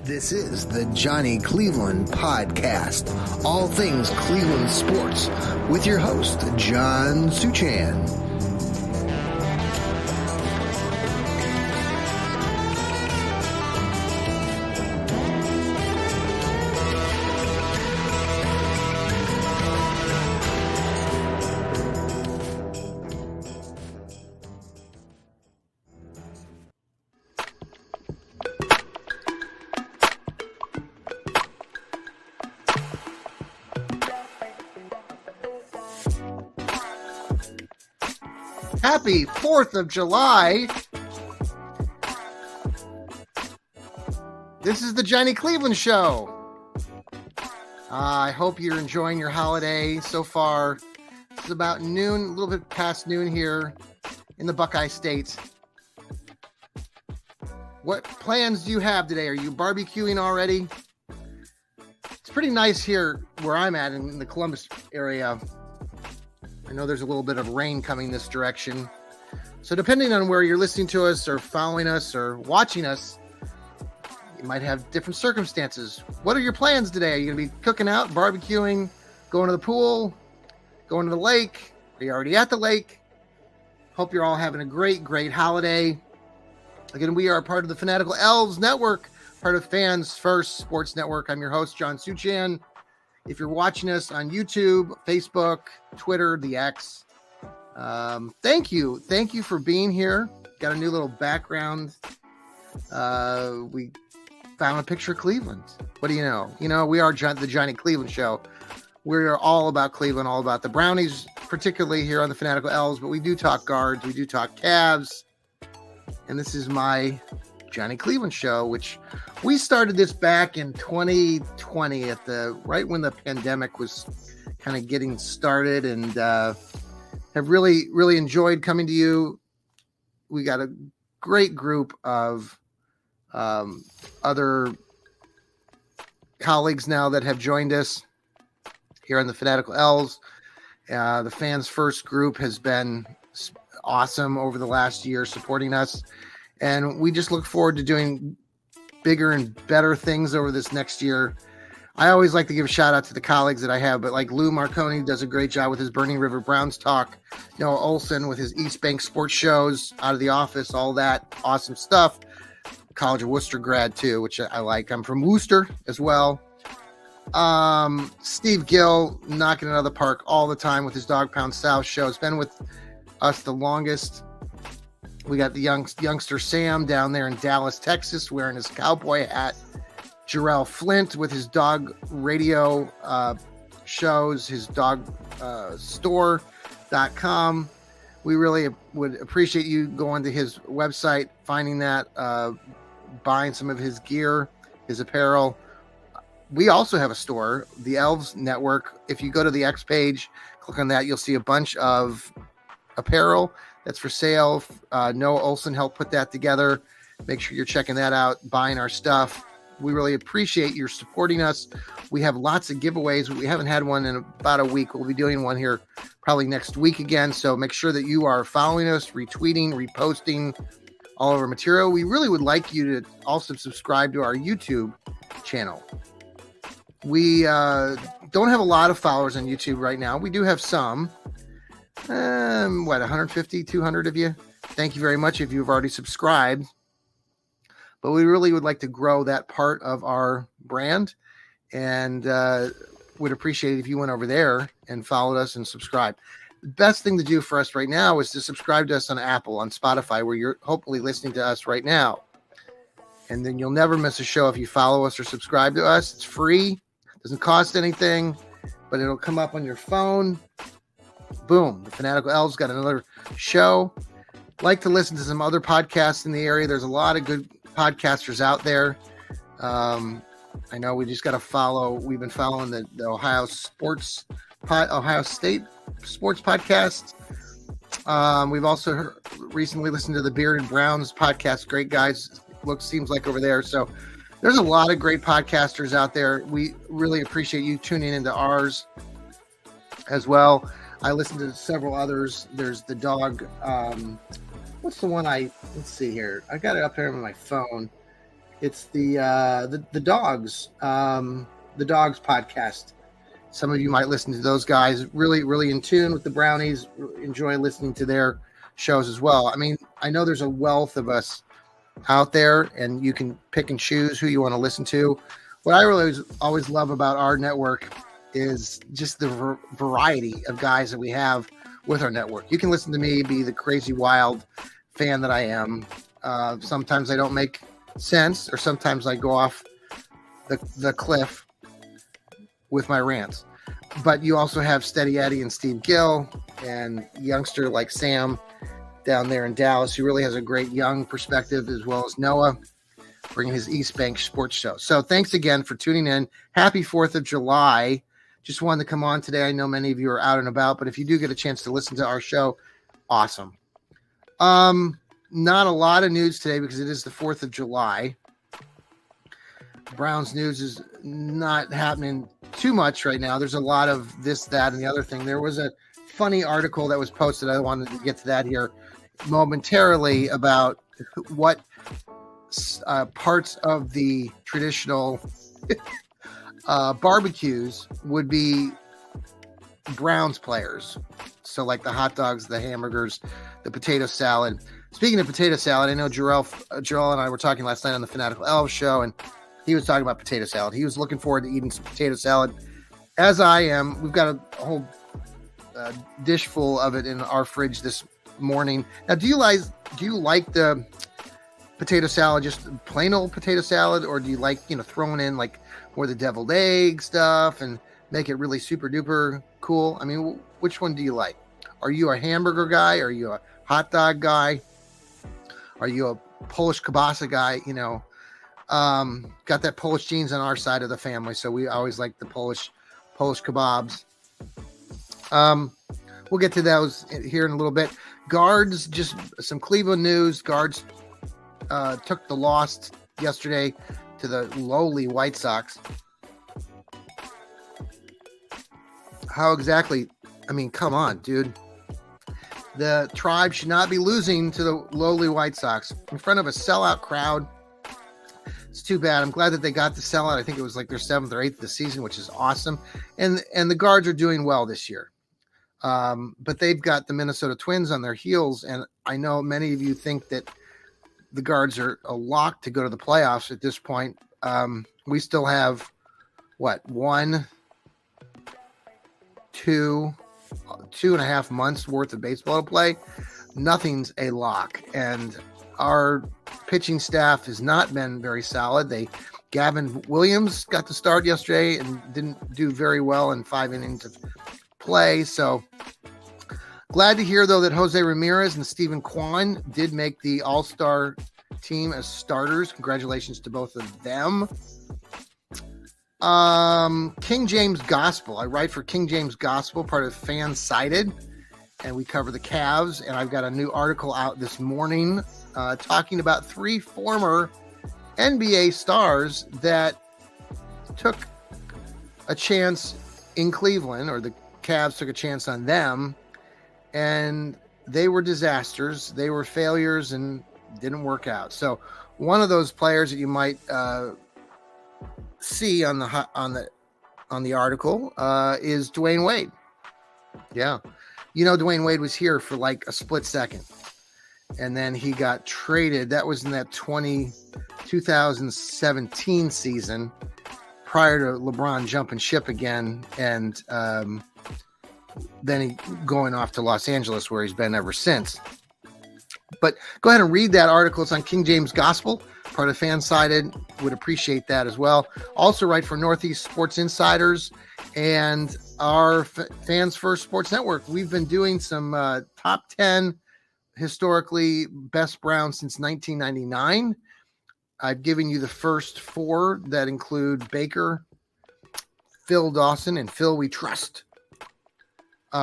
This is the Johnny Cleveland Podcast. All things Cleveland sports with your host, John Suchan. Happy 4th of July. This is the Johnny Cleveland Show. I hope you're enjoying your holiday so far. It's about noon, a little bit past noon here in the Buckeye State. What plans do you have today? Are you barbecuing already? It's pretty nice here where I'm at in the Columbus area. I know there's a little bit of rain coming this direction. So depending on where you're listening to us or following us or watching us, you might have different circumstances. What are your plans today? Are you going to be cooking out, barbecuing, going to the pool, going to the lake? Are you already at the lake? Hope you're all having a great holiday. Again, we are part of the Fanatical Elves Network, part of Fans First Sports Network. I'm your host, John Suchan. If you're watching us on YouTube, Facebook, Twitter, the X, thank you. Thank you for being here. Got a new little background. We found a picture of Cleveland. What do you know? You know, we are the Johnny Cleveland Show. We're all about Cleveland, all about the Brownies, particularly here on the Fanatical Elves, but we do talk Guards, we do talk Cavs. And this is my Johnny Cleveland Show, which we started this back in 2020 at right when the pandemic was kind of getting started, and have really enjoyed coming to you. We got a great group of other colleagues now that have joined us here on the Fanatical Elves. The Fans First group has been awesome over the last year supporting us. And we just look forward to doing bigger and better things over this next year. I always like to give a shout out to the colleagues that I have, but like Lou Marconi does a great job with his Burning River Browns talk. Noah Olson with his East Bank sports shows, Out of the Office, all that awesome stuff. College of Worcester grad too, which I like. I'm from Worcester as well. Steve Gill knocking it out of the park all the time with his Dog Pound South show. It's been with us the longest. We got the youngster Sam down there in Dallas, Texas, wearing his cowboy hat. Jarrell Flint with his dog radio shows, his dog store.com. We really would appreciate you going to his website, finding that, buying some of his gear, his apparel. We also have a store, the Elves Network. If you go to the X page, click on that, you'll see a bunch of apparel that's for sale. Noah Olson helped put that together. Make sure you're checking that out, buying our stuff. We really appreciate your supporting us. We have lots of giveaways. We haven't had one in about a week. We'll be doing one here probably next week again. So make sure that you are following us, retweeting, reposting all of our material. We really would like you to also subscribe to our YouTube channel. We don't have a lot of followers on YouTube right now. We do have some. 150, 200 of you. Thank you very much if you've already subscribed. But we really would like to grow that part of our brand, and would appreciate it if you went over there and followed us and subscribed. The best thing to do for us right now is to subscribe to us on Apple, on Spotify, where you're hopefully listening to us right now. And then you'll never miss a show if you follow us or subscribe to us. It's free. Doesn't cost anything, but it'll come up on your phone. Boom. The Fanatical Elves got another show. Like to listen to some other podcasts in the area. There's a lot of good podcasters out there. I know we just got to follow. We've been following the Ohio State Sports Podcast. We've also recently listened to the Bearded Browns podcast. Great guys. Seems like over there. So there's a lot of great podcasters out there. We really appreciate you tuning into ours as well. I listened to several others. There's the dog. What's the one let's see here. I got it up here on my phone. It's the dogs, the dogs podcast. Some of you might listen to those guys. Really, really in tune with the Brownies. Enjoy listening to their shows as well. I mean, I know there's a wealth of us out there, and you can pick and choose who you want to listen to. What I really always love about our network is just the variety of guys that we have with our network. You can listen to me, be the crazy wild fan that I am. Sometimes I don't make sense, or sometimes I go off the cliff with my rants. But you also have Steady Eddie and Steve Gill, and youngster like Sam down there in Dallas, who really has a great young perspective, as well as Noah bringing his East Bank sports show. So thanks again for tuning in. Happy 4th of July. Just wanted to come on today. I know many of you are out and about, but if you do get a chance to listen to our show, awesome. Not a lot of news today because it is the 4th of July. Browns news is not happening too much right now. There's a lot of this, that, and the other thing. There was a funny article that was posted. I wanted to get to that here momentarily about what parts of the traditional barbecues would be Browns players. So like the hot dogs, the hamburgers, the potato salad. Speaking of potato salad, I know Jarrell and I were talking last night on the Fanatical Elves show, and he was talking about potato salad. He was looking forward to eating some potato salad, as I am. We've got a whole dish full of it in our fridge this morning. Now, do you like the potato salad, just plain old potato salad, or do you like, throwing in like more the deviled egg stuff and make it really super duper cool? I mean, which one do you like? Are you a hamburger guy? Are you a hot dog guy? Are you a Polish kielbasa guy? Got that Polish genes on our side of the family, so we always like the Polish kebabs. We'll get to those here in a little bit. Guards, just some Cleveland news. Guards took the loss yesterday to the lowly White Sox. How exactly? I mean, come on, dude. The Tribe should not be losing to the lowly White Sox in front of a sellout crowd. It's too bad. I'm glad that they got the sellout. I think it was like their 7th or 8th of the season, which is awesome. And the Guards are doing well this year. But they've got the Minnesota Twins on their heels, and I know many of you think that the Guards are a lock to go to the playoffs at this point. We still have, 2.5 months worth of baseball to play. Nothing's a lock, and our pitching staff has not been very solid. Gavin Williams got the start yesterday and didn't do very well in 5 innings of play. So glad to hear, though, that Jose Ramirez and Stephen Kwan did make the All-Star team as starters. Congratulations to both of them. King James Gospel. I write for King James Gospel, part of Fansided, and we cover the Cavs. And I've got a new article out this morning talking about 3 former NBA stars that took a chance in Cleveland, or the Cavs took a chance on them, and they were disasters. They were failures and didn't work out. So one of those players that you might see on the article is Dwayne Wade. Yeah. Dwayne Wade was here for like a split second, and then he got traded. That was in that 2017 season, prior to LeBron jumping ship again, and then he going off to Los Angeles, where he's been ever since. But go ahead and read that article. It's on King James Gospel, part of Fansided. Would appreciate that as well. Also write for Northeast Sports Insiders and our Fans First Sports Network. We've been doing some top 10 historically best Browns since 1999. I've given you the first 4 that include Baker, Phil Dawson, and Phil We Trust. 3,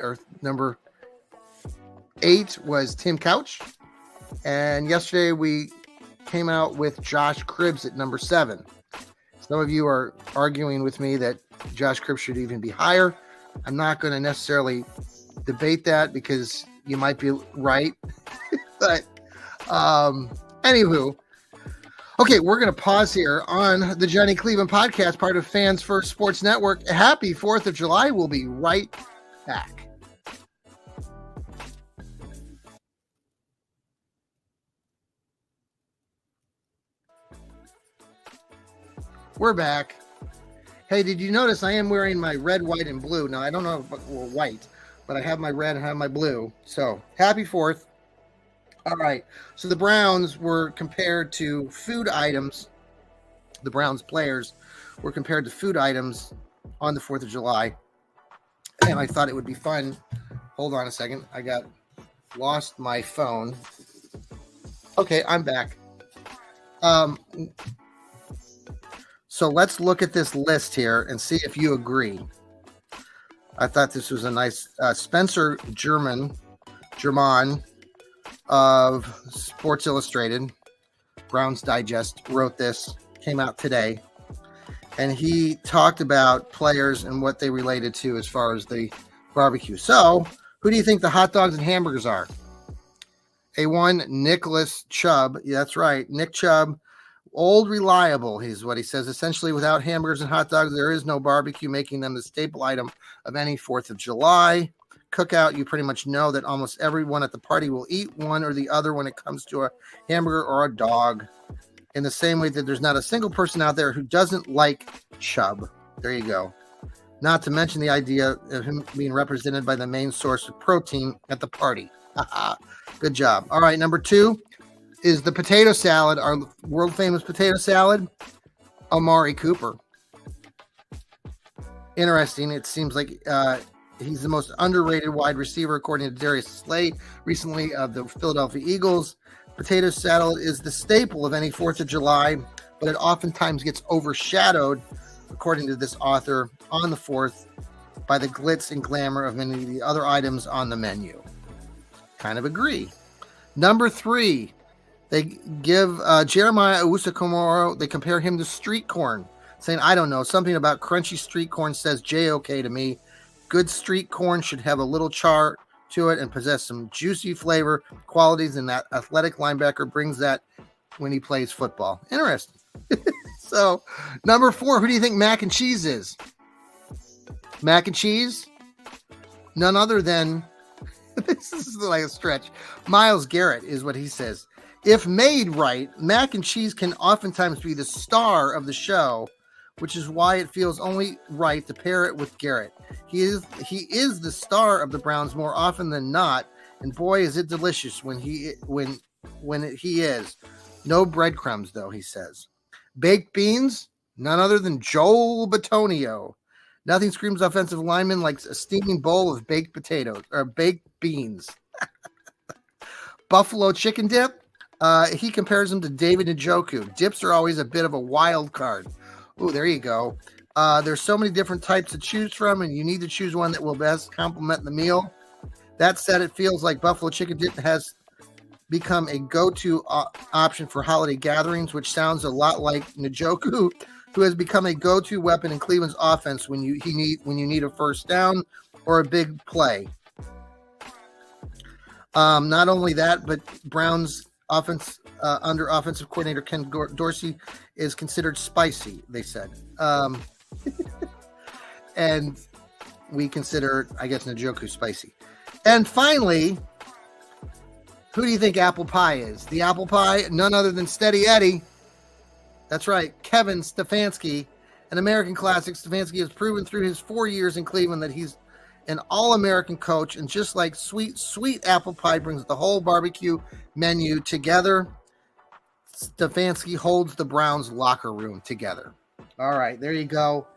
or number 8, was Tim Couch. And yesterday we came out with Josh Cribbs at number 7. Some of you are arguing with me that Josh Cribbs should even be higher. I'm not going to necessarily debate that, because you might be right. But Anywho, okay, we're going to pause here on the Johnny Cleveland podcast, part of Fans First Sports Network. Happy 4th of July. We'll be right back. We're back. Hey, did you notice I am wearing my red, white, and blue? Now, I don't know if well, white, but I have my red and I have my blue. So, happy 4th. All right. So, the Browns were compared to food items. The Browns players were compared to food items on the 4th of July. And I thought it would be fun. Hold on a second. I got lost my phone. Okay, I'm back. So let's look at this list here and see if you agree. I thought this was a nice Spencer German of Sports Illustrated, Browns Digest, wrote this, came out today. And he talked about players and what they related to as far as the barbecue. So who do you think the hot dogs and hamburgers are? A1, Nicholas Chubb. Yeah, that's right. Nick Chubb. Old reliable, is what he says. Essentially, without hamburgers and hot dogs, there is no barbecue, making them the staple item of any 4th of July cookout. You pretty much know that almost everyone at the party will eat one or the other when it comes to a hamburger or a dog. In the same way that there's not a single person out there who doesn't like Chubb. There you go. Not to mention the idea of him being represented by the main source of protein at the party. Good job. All right, number 2. Is the potato salad, our world famous potato salad, Amari Cooper. Interesting. It seems like he's the most underrated wide receiver, according to Darius Slay, recently of the Philadelphia Eagles. Potato salad is the staple of any 4th of July, but it oftentimes gets overshadowed, according to this author, on the 4th by the glitz and glamour of many of the other items on the menu. Kind of agree. Number 3. They give Jeremiah Owusu-Koramoah, they compare him to street corn, saying, I don't know, something about crunchy street corn says J-OK to me. Good street corn should have a little char to it and possess some juicy flavor qualities, and that athletic linebacker brings that when he plays football. Interesting. So, number 4, who do you think mac and cheese is? Mac and cheese? None other than, this is like a stretch, Myles Garrett is what he says. If made right, mac and cheese can oftentimes be the star of the show, which is why it feels only right to pair it with Garrett. He is the star of the Browns more often than not, and boy, is it delicious when he is. No breadcrumbs, though, he says. Baked beans? None other than Joel Bitonio. Nothing screams offensive lineman like a steaming bowl of baked potatoes or baked beans. Buffalo chicken dip? He compares them to David Njoku. Dips are always a bit of a wild card. Ooh, there you go. There's so many different types to choose from, and you need to choose one that will best complement the meal. That said, it feels like buffalo chicken dip has become a go-to option for holiday gatherings, which sounds a lot like Njoku, who has become a go-to weapon in Cleveland's offense when you need a first down or a big play. Not only that, but Browns offense under offensive coordinator Ken Dorsey is considered spicy, they said. And we consider, I guess, Njoku spicy. And finally, who do you think apple pie is? The apple pie, none other than Steady Eddie. That's right, Kevin Stefanski, an American classic. Stefanski has proven through his 4 years in Cleveland that he's an all-American coach, and just like sweet apple pie brings the whole barbecue menu together, Stefanski holds the Browns locker room together. All right, there you go.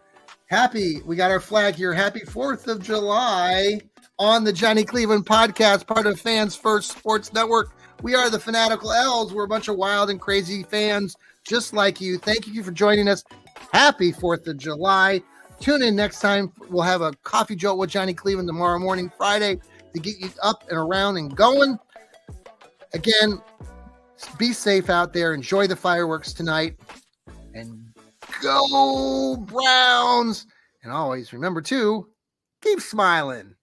We got our flag here. Happy 4th of July on the Johnny Cleveland podcast, part of Fans First Sports Network. We are the Fanatical Elves. We're a bunch of wild and crazy fans just like you. Thank you for joining us. Happy 4th of July. Tune in next time. We'll have a coffee jolt with Johnny Cleveland tomorrow morning, Friday, to get you up and around and going. Again, be safe out there. Enjoy the fireworks tonight. And go Browns. And always remember to keep smiling.